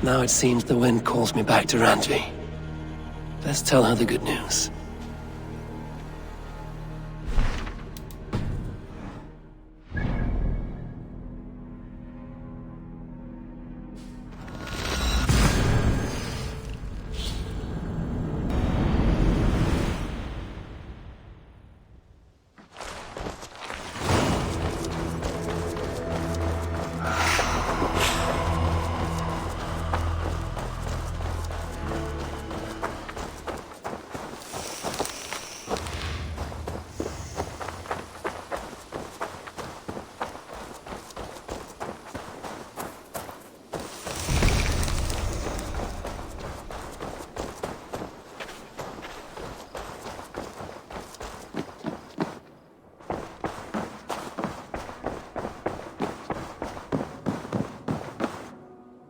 Now it seems the wind calls me back to Randvi. Let's tell her the good news.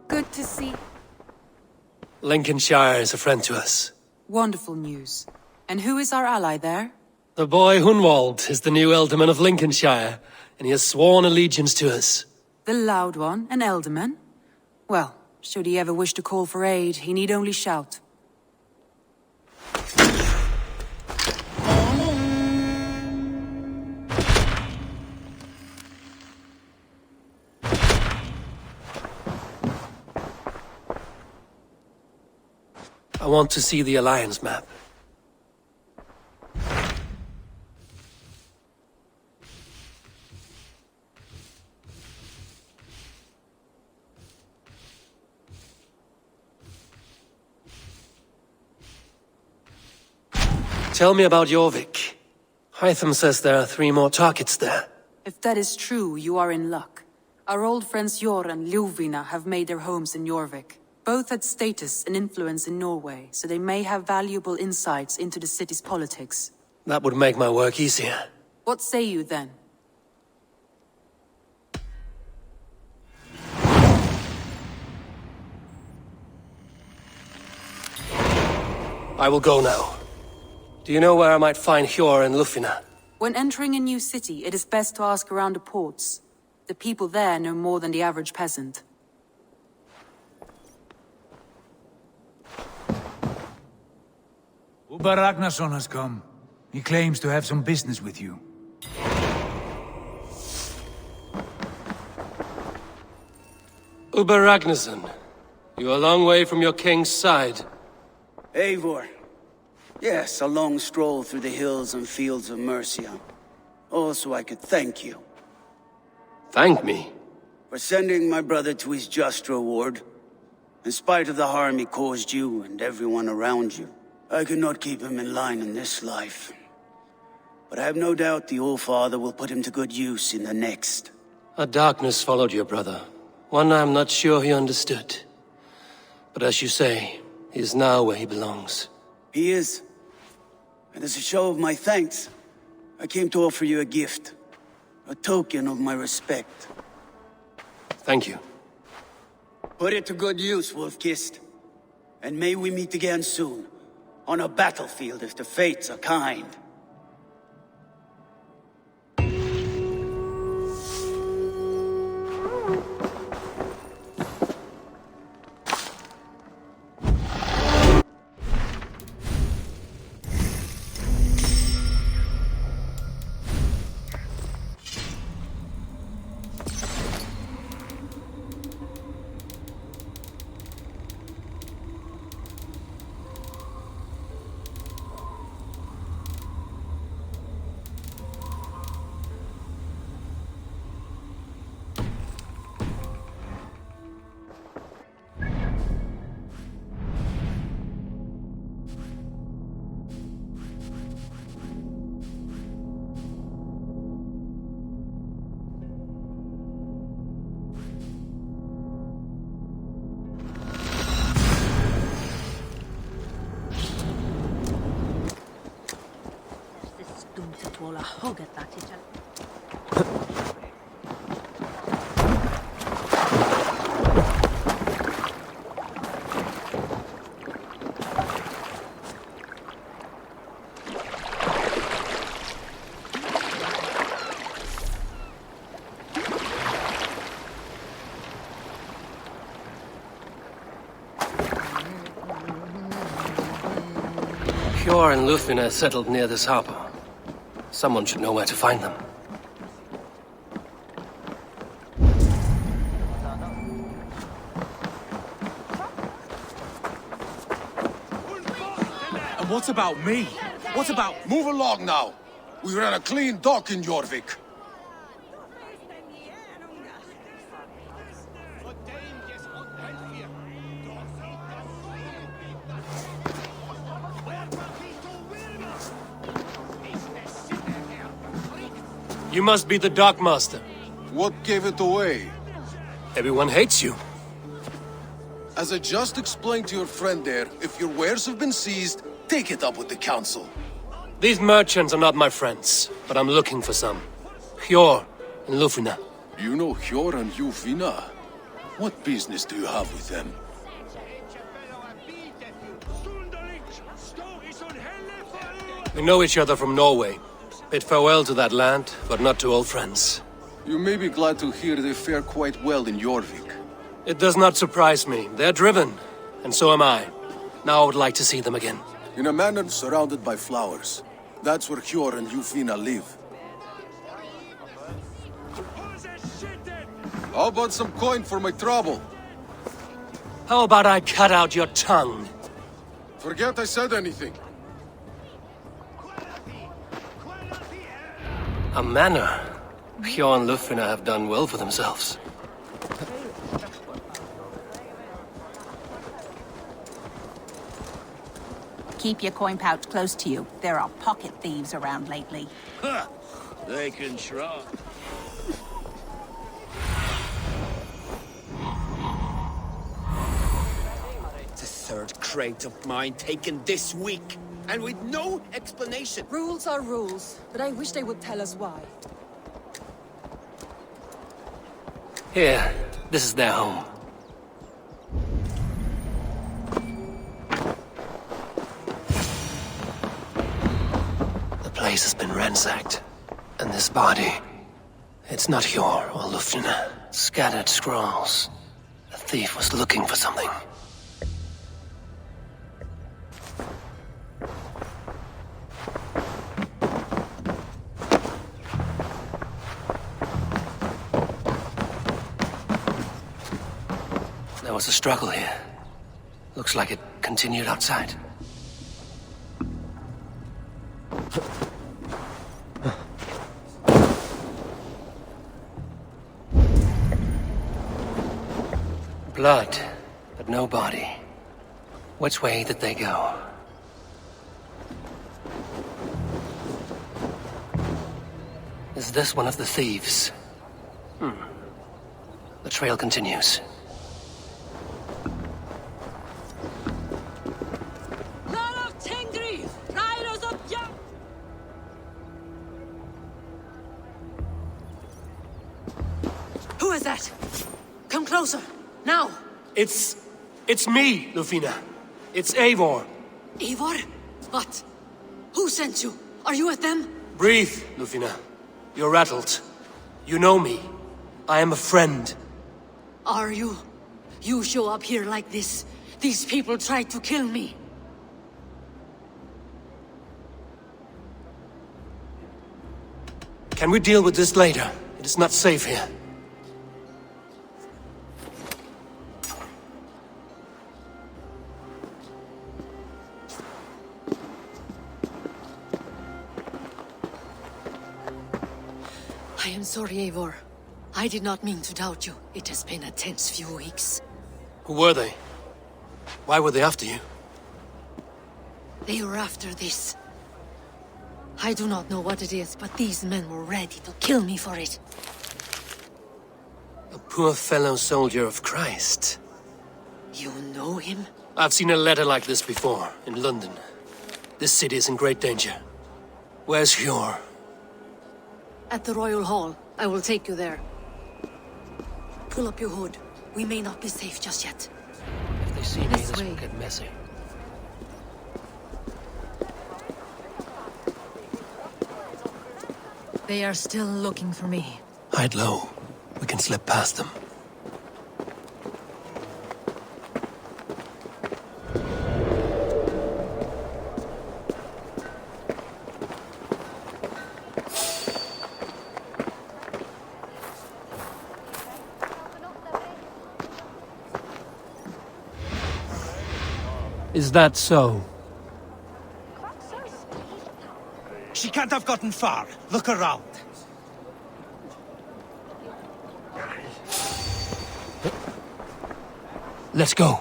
Good to see. Lincolnshire is a friend to us. Wonderful news. And who is our ally there? The boy Hunwald is the new Ealdorman of Lincolnshire, and he has sworn allegiance to us. The loud one, an Ealdorman? Well, should he ever wish to call for aid, he need only shout. I want to see the Alliance map. Tell me about Jorvik. Hytham says there are 3 more targets there. If that is true, you are in luck. Our old friends Jor and Ljuvina have made their homes in Jorvik. Both had status and influence in Norway, so they may have valuable insights into the city's politics. That would make my work easier. What say you then? I will go now. Do you know where I might find Hjor and Lufina? When entering a new city, it is best to ask around the ports. The people there know more than the average peasant. Uber Ragnarsson has come. He claims to have some business with you. Uber Ragnarsson, you're a long way from your king's side. Eivor. Yes, a long stroll through the hills and fields of Mercia. Also, I could thank you. Thank me? For sending my brother to his just reward. In spite of the harm he caused you and everyone around you. I could not keep him in line in this life. But I have no doubt the All-Father will put him to good use in the next. A darkness followed your brother. One I'm not sure he understood. But as you say, he is now where he belongs. He is. And as a show of my thanks, I came to offer you a gift. A token of my respect. Thank you. Put it to good use, Wolf-Kissed. And may we meet again soon. On a battlefield if the fates are kind. Hjor and Lufina settled near this harbor. Someone should know where to find them. And what about me? What about... Move along now. We ran a clean dock in Jorvik. You must be the dockmaster. What gave it away? Everyone hates you. As I just explained to your friend there, if your wares have been seized, take it up with the council. These merchants are not my friends, but I'm looking for some. Hjor and Lufina. You know Hjor and Lufina? What business do you have with them? We know each other from Norway. Bid farewell to that land, but not to old friends. You may be glad to hear they fare quite well in Jorvik. It does not surprise me. They're driven, and so am I. Now I would like to see them again. In a manor surrounded by flowers. That's where Hjor and Lufina live. How about some coin for my trouble? How about I cut out your tongue? Forget I said anything. A manor. Hjor and Lufina have done well for themselves. Keep your coin pouch close to you. There are pocket thieves around lately. Ha! They can try. The third crate of mine taken this week, and with no explanation. Rules are rules, but I wish they would tell us why. Here, this is their home. The place has been ransacked. And this body... It's not Hjor or Lufina. Scattered scrolls. A thief was looking for something. There was a struggle here. Looks like it continued outside. Blood, but no body. Which way did they go? Is this one of the thieves? The trail continues. Who is that? Come closer, now! It's me, Lufina. It's Eivor. Eivor? What? Who sent you? Are you with them? Breathe, Lufina. You're rattled. You know me. I am a friend. Are you? You show up here like this. These people tried to kill me. Can we deal with this later? It is not safe here. I am sorry, Eivor. I did not mean to doubt you. It has been a tense few weeks. Who were they? Why were they after you? They were after this. I do not know what it is, but these men were ready to kill me for it. A poor fellow soldier of Christ. You know him? I've seen a letter like this before, in London. This city is in great danger. Where's Hjor? At the Royal Hall. I will take you there. Pull up your hood. We may not be safe just yet. If they see me, This this way. will get messy. They are still looking for me. Hide low. We can slip past them. Is that so? She can't have gotten far. Look around. Let's go.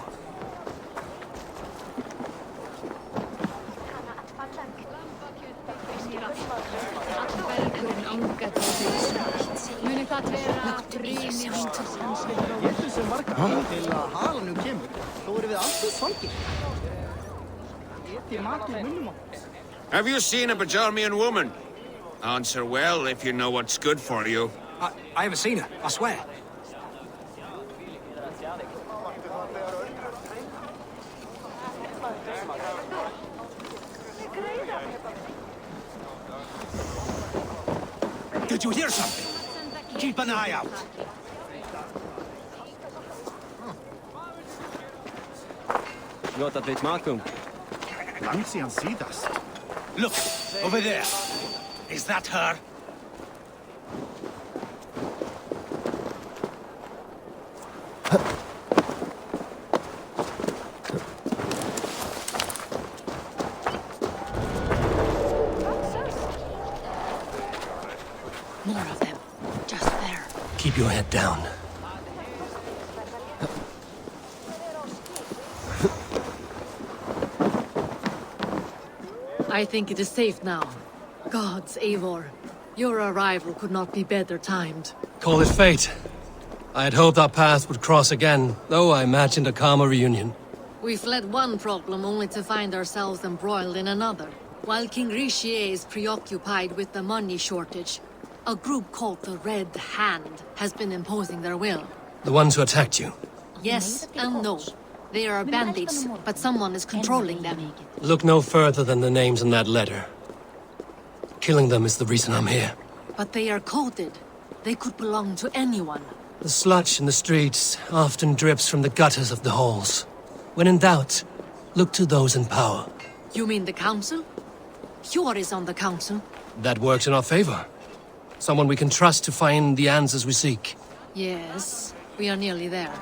Have you seen a Bajarmian woman? Answer well if you know what's good for you. I haven't seen her, I swear. Did you hear something? Keep an eye out. Låt vet Markum. Langsam see das. Look, over there. Is that her? More of them. Just there. Keep your head down. I think it is safe now. Gods, Eivor. Your arrival could not be better timed. Call it fate. I had hoped our paths would cross again, though I imagined a calmer reunion. We fled one problem only to find ourselves embroiled in another. While King Richier is preoccupied with the money shortage, a group called the Red Hand has been imposing their will. The ones who attacked you. Yes and no. They are bandits, but someone is controlling them. Look no further than the names in that letter. Killing them is the reason I'm here. But they are coded. They could belong to anyone. The sludge in the streets often drips from the gutters of the halls. When in doubt, look to those in power. You mean the council? Hjor is on the council. That works in our favor. Someone we can trust to find the answers we seek. Yes, we are nearly there.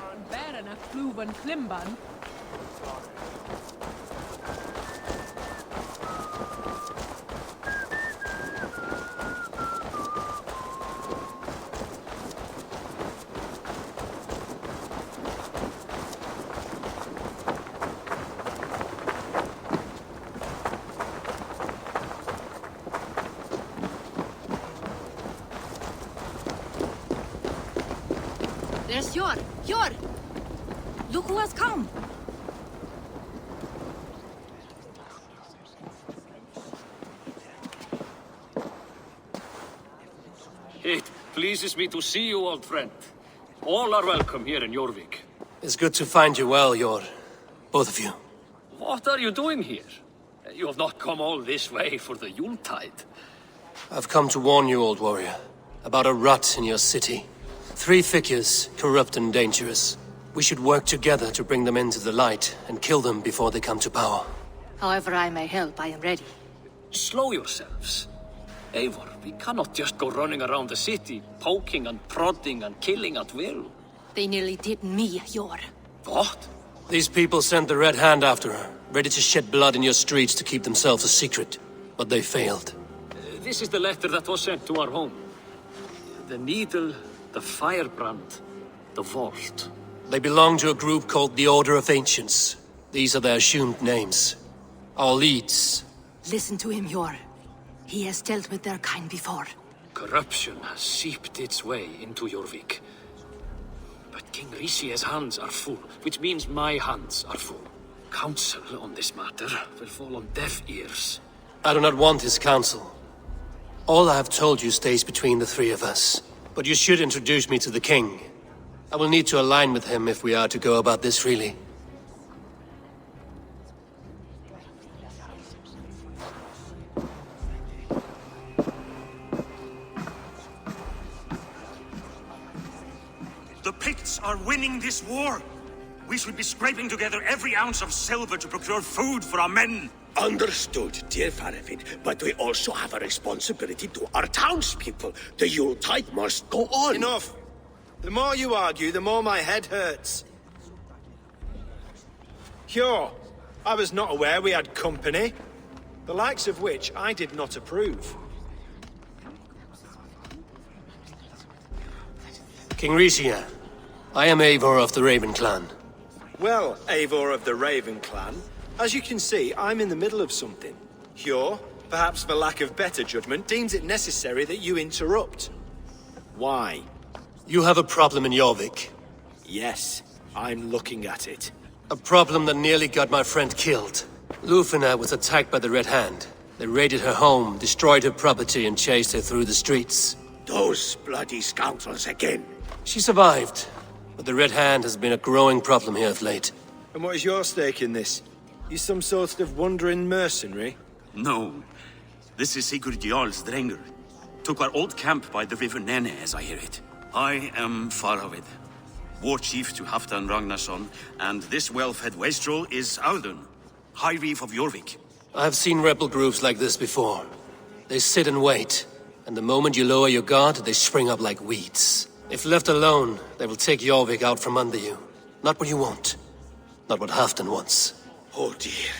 There's Hjor! Hjor! Look who has come! It pleases me to see you, old friend. All are welcome here in Jorvik. It's good to find you well, Yor. Both of you. What are you doing here? You have not come all this way for the Yuletide. I've come to warn you, old warrior, about a rot in your city. 3 figures, corrupt and dangerous. We should work together to bring them into the light and kill them before they come to power. However I may help, I am ready. Slow yourselves. Eivor, we cannot just go running around the city, poking and prodding and killing at will. They nearly did me, Hjor. What? These people sent the Red Hand after her, ready to shed blood in your streets to keep themselves a secret. But they failed. This is the letter that was sent to our home. The needle, the firebrand, the vault. They belong to a group called the Order of Ancients. These are their assumed names. Our leads. Listen to him, Hjor. He has dealt with their kind before. Corruption has seeped its way into Jorvik. But King Richier's hands are full, which means my hands are full. Counsel on this matter will fall on deaf ears. I do not want his counsel. All I have told you stays between the 3 of us. But you should introduce me to the king. I will need to align with him if we are to go about this freely. The Picts are winning this war. We should be scraping together every ounce of silver to procure food for our men. Understood, dear Faravid, but we also have a responsibility to our townspeople. The Yuletide must go on. Enough! The more you argue, the more my head hurts. Hjor, I was not aware we had company, the likes of which I did not approve. King Rishia, I am Eivor of the Raven clan. Well, Eivor of the Raven clan, as you can see, I'm in the middle of something. Hjor, perhaps for lack of better judgment, deems it necessary that you interrupt. Why? You have a problem in Jorvik. Yes, I'm looking at it. A problem that nearly got my friend killed. Lufina was attacked by the Red Hand. They raided her home, destroyed her property, and chased her through the streets. Those bloody scoundrels again. She survived, but the Red Hand has been a growing problem here of late. And what is your stake in this? You some sort of wandering mercenary? No. This is Sigurd Jarl's Drenger. Took our old camp by the river Nene, as I hear it. I am Faravid, war chief to Halfdan Ragnarsson, and this well-fed wastrel is Audun, High Reeve of Jorvik. I've seen rebel groups like this before. They sit and wait, and the moment you lower your guard, they spring up like weeds. If left alone, they will take Jorvik out from under you. Not what you want. Not what Halfdan wants. Oh dear.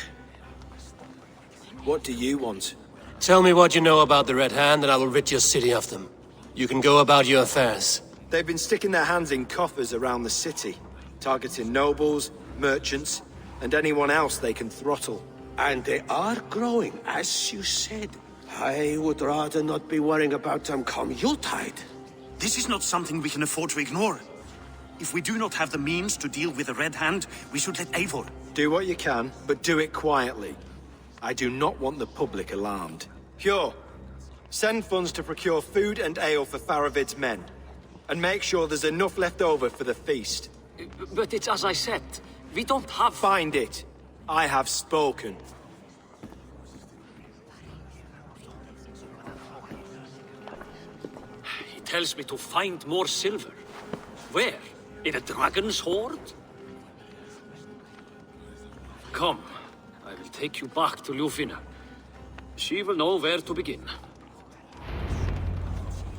What do you want? Tell me what you know about the Red Hand, and I will rid your city of them. You can go about your affairs. They've been sticking their hands in coffers around the city, targeting nobles, merchants, and anyone else they can throttle. And they are growing, as you said. I would rather not be worrying about them come Yuletide. This is not something we can afford to ignore. If we do not have the means to deal with the Red Hand, we should let Eivor. Do what you can, but do it quietly. I do not want the public alarmed. Hjor, send funds to procure food and ale for Faravid's men. And make sure there's enough left over for the feast. But it's as I said, we don't have... Find it. I have spoken. He tells me to find more silver. Where? In a dragon's hoard? Come, I will take you back to Lufina. She will know where to begin.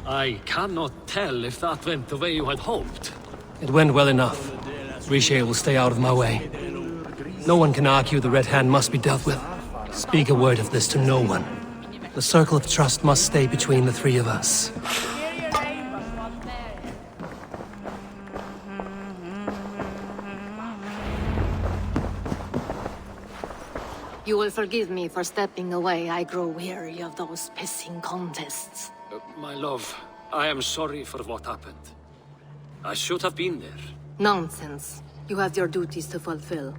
I cannot tell if that went the way you had hoped. It went well enough. Riche will stay out of my way. No one can argue the Red Hand must be dealt with. Speak a word of this to no one. The circle of trust must stay between the three of us. You will forgive me for stepping away. I grow weary of those pissing contests. My love, I am sorry for what happened. I should have been there. Nonsense. You have your duties to fulfill.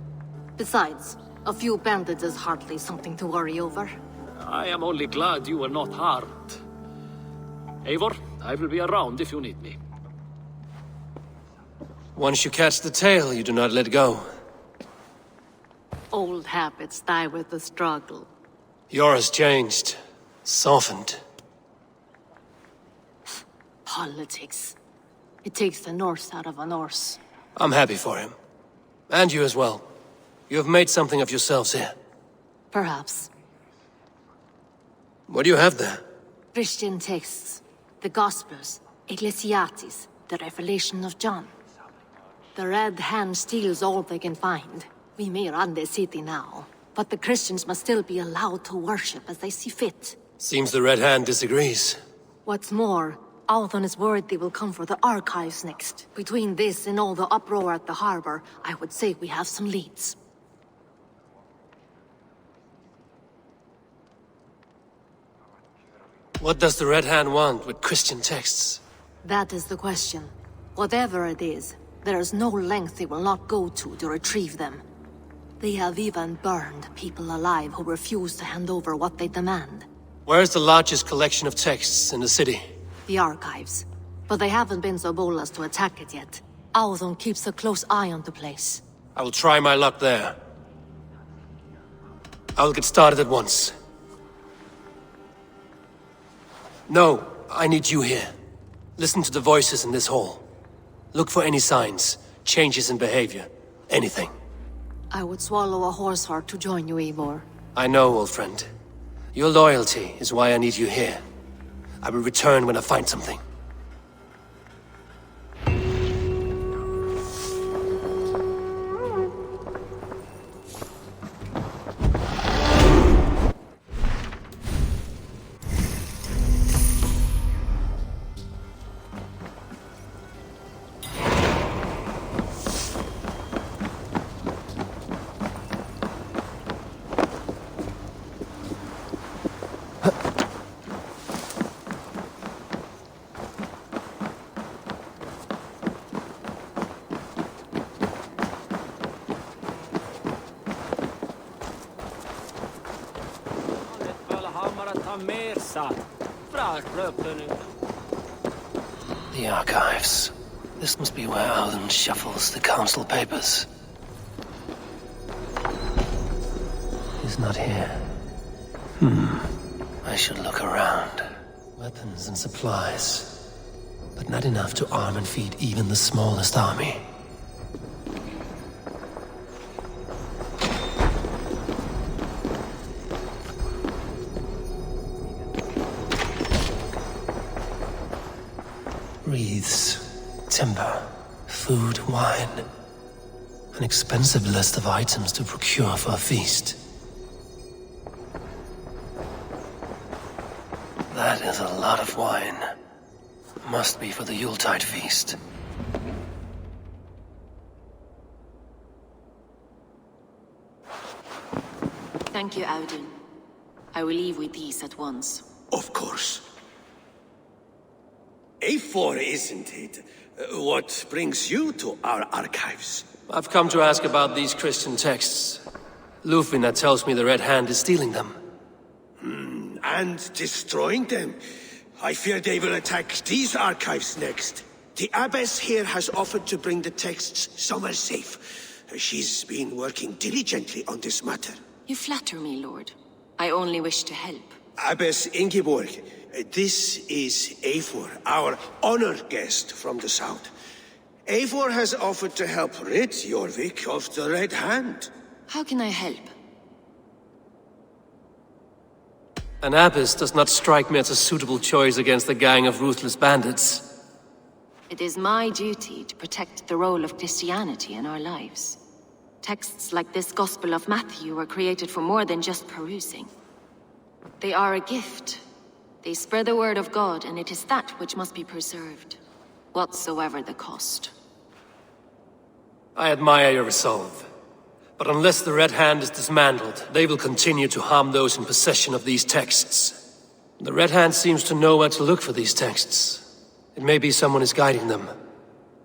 Besides, a few bandits is hardly something to worry over. I am only glad you were not harmed. Eivor, I will be around if you need me. Once you catch the tail, you do not let go. Old habits die with the struggle. Yours changed. Softened. Politics. It takes the Norse out of a Norse. I'm happy for him. And you as well. You have made something of yourselves here. Perhaps. What do you have there? Christian texts. The Gospels. Ecclesiastes. The Revelation of John. The Red Hand steals all they can find. We may run the city now, but the Christians must still be allowed to worship as they see fit. Seems the Red Hand disagrees. What's more, Althon is worried they will come for the archives next. Between this and all the uproar at the harbor, I would say we have some leads. What does the Red Hand want with Christian texts? That is the question. Whatever it is, there is no length they will not go to retrieve them. They have even burned people alive who refuse to hand over what they demand. Where is the largest collection of texts in the city? The archives. But they haven't been so bold as to attack it yet. Althon keeps a close eye on the place. I will try my luck there. I will get started at once. No, I need you here. Listen to the voices in this hall. Look for any signs, changes in behavior, anything. I would swallow a horse heart to join you, Eivor. I know, old friend. Your loyalty is why I need you here. I will return when I find something. The archives. This must be where Alden shuffles the council papers. He's not here. I should look around. Weapons and supplies. But not enough to arm and feed even the smallest army. Wreaths, timber, food, wine. An expensive list of items to procure for a feast. That is a lot of wine. Must be for the Yuletide feast. Thank you, Audun. I will leave with these at once. Of course. A4, isn't it? What brings you to our archives? I've come to ask about these Christian texts. Lufina tells me the Red Hand is stealing them. And destroying them. I fear they will attack these archives next. The Abbess here has offered to bring the texts somewhere safe. She's been working diligently on this matter. You flatter me, Lord. I only wish to help. Abbess Ingeborg, this is Eivor, our honored guest from the south. Eivor has offered to help rid Jorvik of the Red Hand. How can I help? An abbess does not strike me as a suitable choice against a gang of ruthless bandits. It is my duty to protect the role of Christianity in our lives. Texts like this Gospel of Matthew were created for more than just perusing. They are a gift. They spread the word of God, and it is that which must be preserved, whatsoever the cost. I admire your resolve. But unless the Red Hand is dismantled, they will continue to harm those in possession of these texts. The Red Hand seems to know where to look for these texts. It may be someone is guiding them.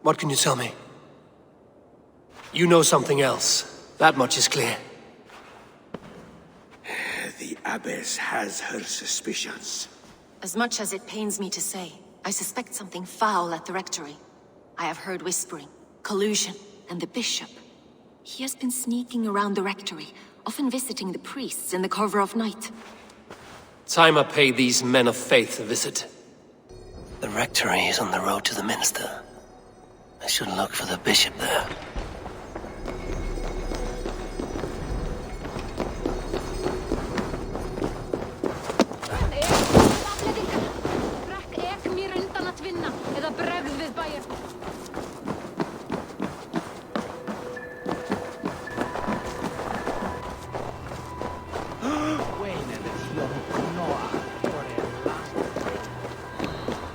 What can you tell me? You know something else. That much is clear. The Abbess has her suspicions. As much as it pains me to say, I suspect something foul at the rectory. I have heard whispering, collusion, and the bishop. He has been sneaking around the rectory, often visiting the priests in the cover of night. Time I pay these men of faith a visit. The rectory is on the road to the minster. I should look for the bishop there.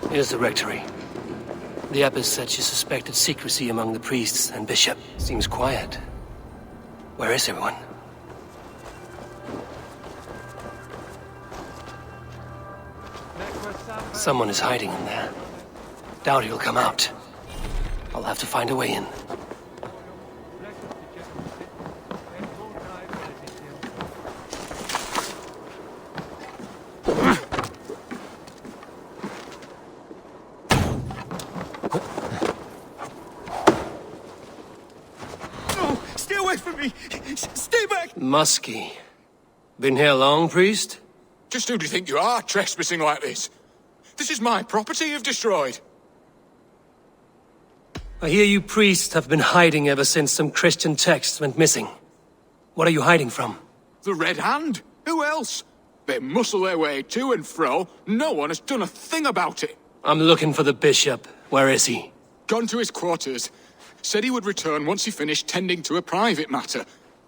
Here's the rectory. The abbess said she suspected secrecy among the priests and bishop. Seems quiet. Where is everyone? Someone is hiding in there. Doubt he'll come out. I'll have to find a way in. Muskie. Been here long, priest? Just who do you think you are, trespassing like this? This is my property you've destroyed. I hear you priests have been hiding ever since some Christian texts went missing. What are you hiding from? The Red Hand? Who else? They muscle their way to and fro. No one has done a thing about it. I'm looking for the bishop. Where is he? Gone to his quarters. Said he would return once he finished tending to a private matter.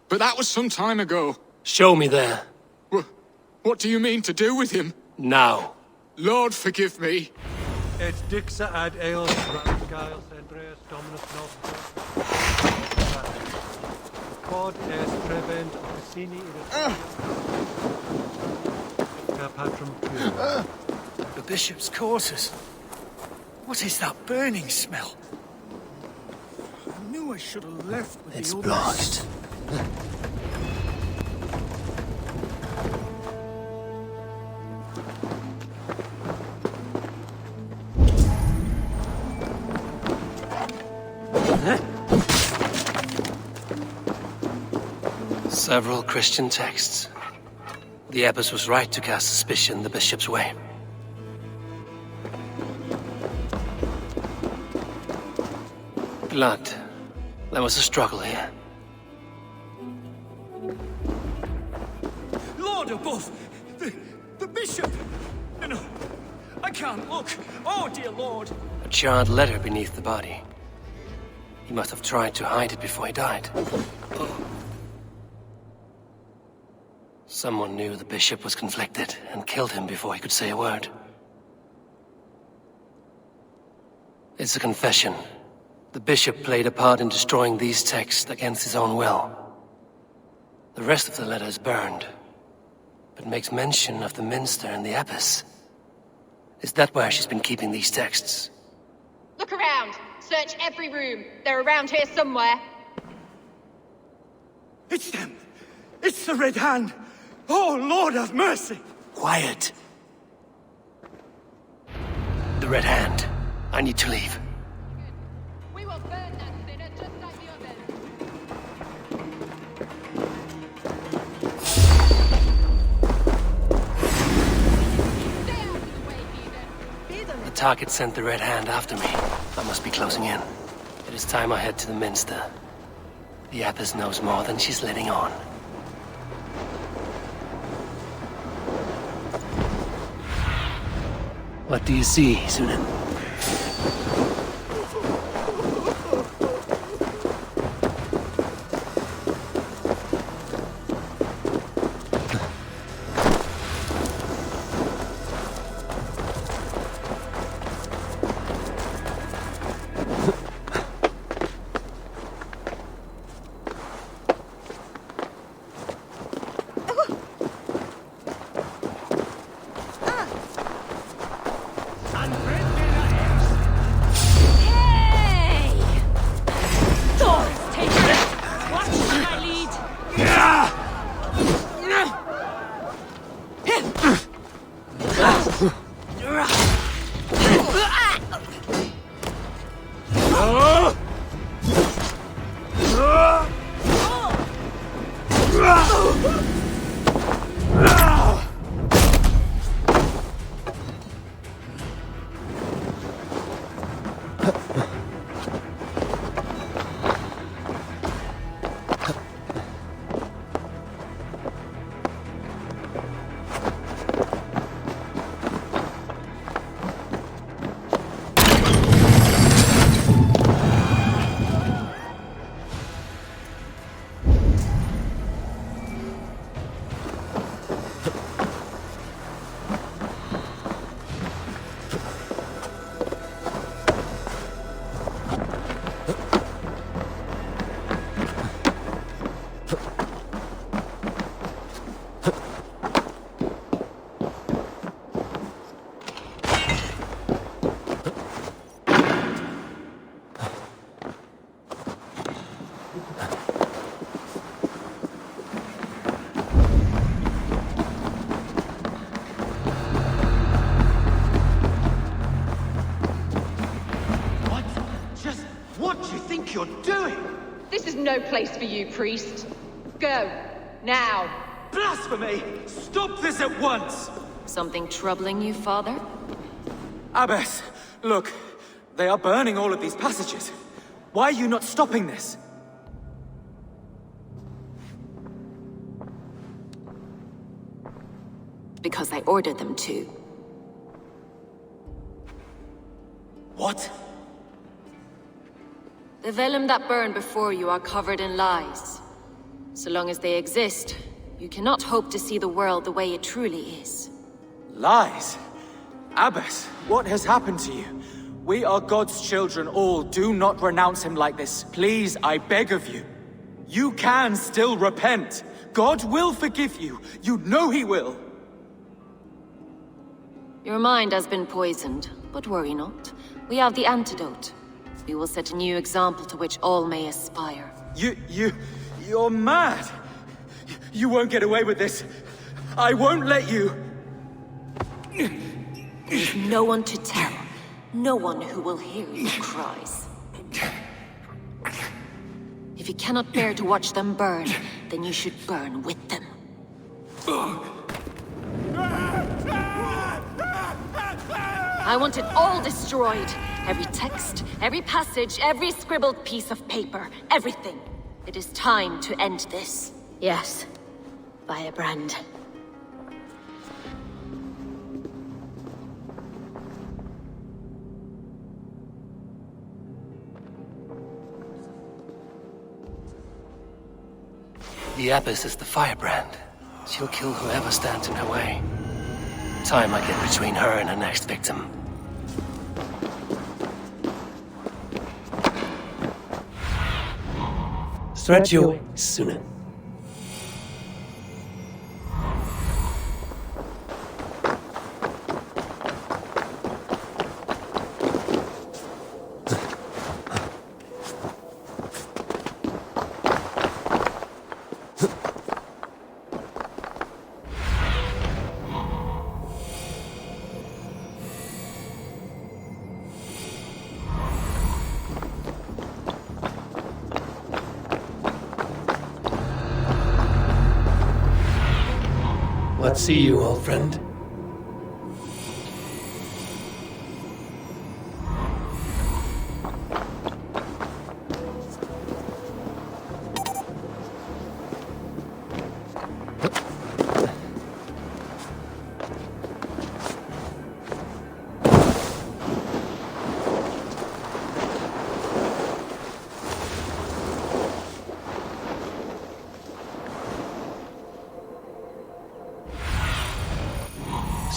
But that was some time ago. Show me there. What do you mean to do with him? Now. Lord, forgive me. Et dixa ad eos Giles Andreas Dominus Nostra. Quod est prevent officini patrum tuum. The bishop's quarters. What is that burning smell? I knew I should have left with It's the blocked. Several Christian texts. The abbess was right to cast suspicion the bishop's way. Blood. There was a struggle here. Lord above! The bishop! No, I can't look. Oh, dear Lord! A charred letter beneath the body. He must have tried to hide it before he died. Someone knew the bishop was conflicted and killed him before he could say a word. It's a confession. The bishop played a part in destroying these texts against his own will. The rest of the letter is burned, but makes mention of the minster and the abbess. Is that where she's been keeping these texts? Look around! Search every room. They're around here somewhere. It's them! It's the Red Hand! Oh, Lord have mercy! Quiet! The Red Hand. I need to leave. We will burn that sinner just like the others. Stay out of the way, heathen! The target sent the Red Hand after me. I must be closing in. It is time I head to the minster. The abbess knows more than she's letting on. What do you see, Sunan? You're doing? This is no place for you, priest. Go. Now. Blasphemy! Stop this at once! Something troubling you, father? Abbess, look. They are burning all of these passages. Why are you not stopping this? Because I ordered them to. What? The vellum that burned before you are covered in lies. So long as they exist, you cannot hope to see the world the way it truly is. Lies? Abbess, what has happened to you? We are God's children all. Do not renounce him like this. Please, I beg of you. You can still repent. God will forgive you. You know he will. Your mind has been poisoned, but worry not. We have the antidote. We will set a new example to which all may aspire. You're mad! You won't get away with this. I won't let you! There's no one to tell. No one who will hear your cries. If you cannot bear to watch them burn, then you should burn with them. I want it all destroyed. Every text, every passage, every scribbled piece of paper, everything. It is time to end this. Yes, Firebrand. The Abbess is the Firebrand. She'll kill whoever stands in her way. Time I get between her and her next victim. Stretch your wings sooner. Let's see you, old friend.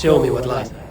Show me what lies there.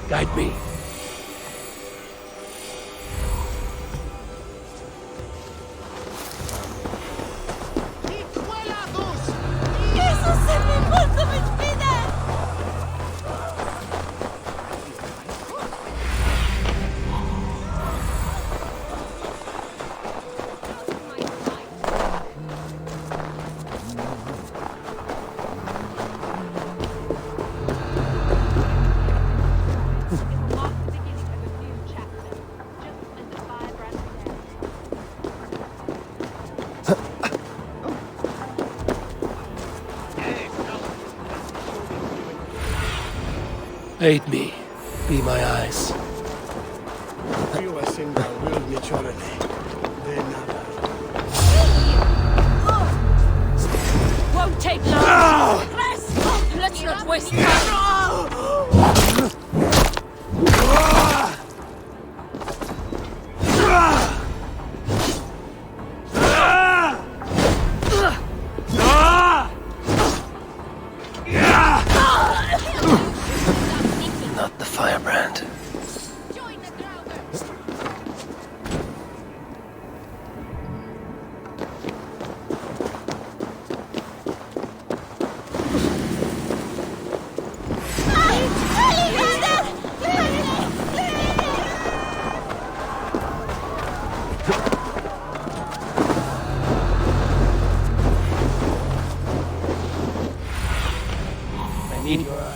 Guide me. Aid me. Be my eyes. Won't take long. Let's not waste time. Not the Firebrand. need your eye.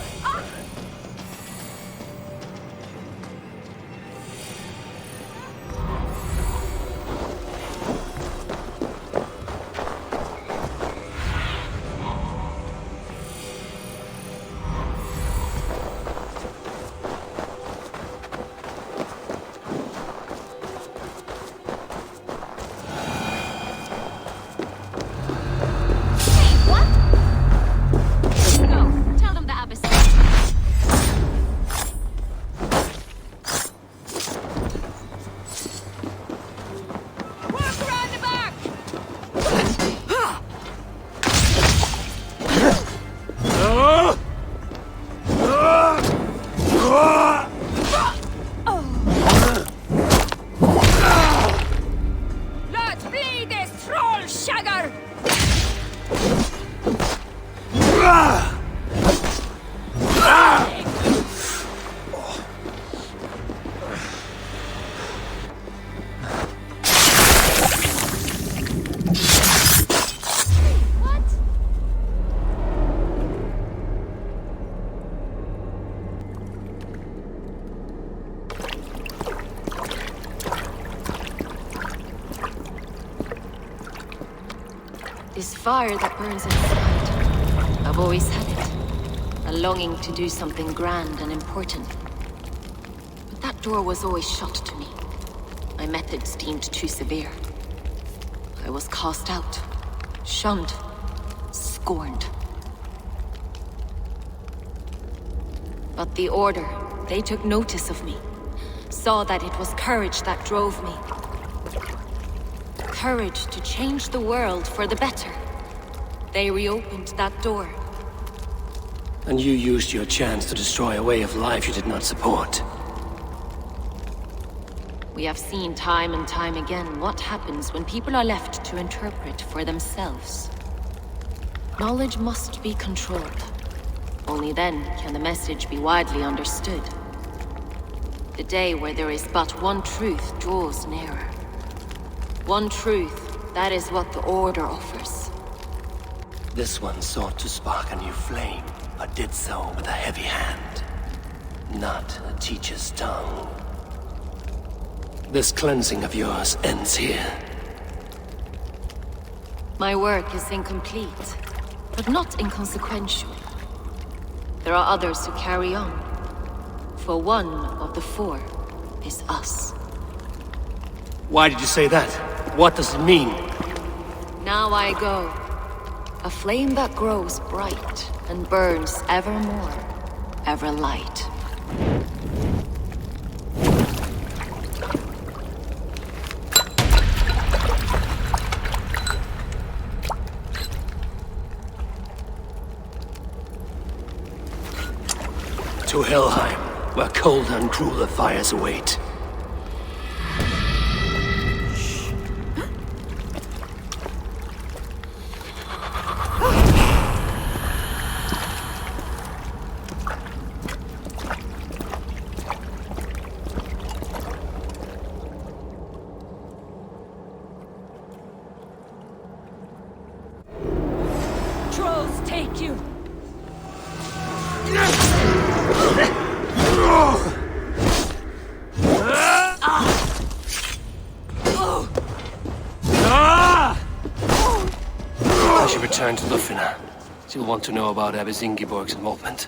This fire that burns inside, I've always had it. A longing to do something grand and important. But that door was always shut to me. My methods deemed too severe. I was cast out, shunned, scorned. But the Order, they took notice of me. Saw that it was courage that drove me. Courage to change the world for the better. They reopened that door. And you used your chance to destroy a way of life you did not support. We have seen time and time again what happens when people are left to interpret for themselves. Knowledge must be controlled. Only then can the message be widely understood. The day where there is but one truth draws nearer. One truth, that is what the Order offers. This one sought to spark a new flame, but did so with a heavy hand, not a teacher's tongue. This cleansing of yours ends here. My work is incomplete, but not inconsequential. There are others who carry on. For one of the four is us. Why did you say that? What does it mean? Now I go. A flame that grows bright and burns ever more, ever light. To Helheim, where cold and crueler fires await. Trolls take you! I should return to Lufina. She'll want to know about Abbess Ingeborg's involvement.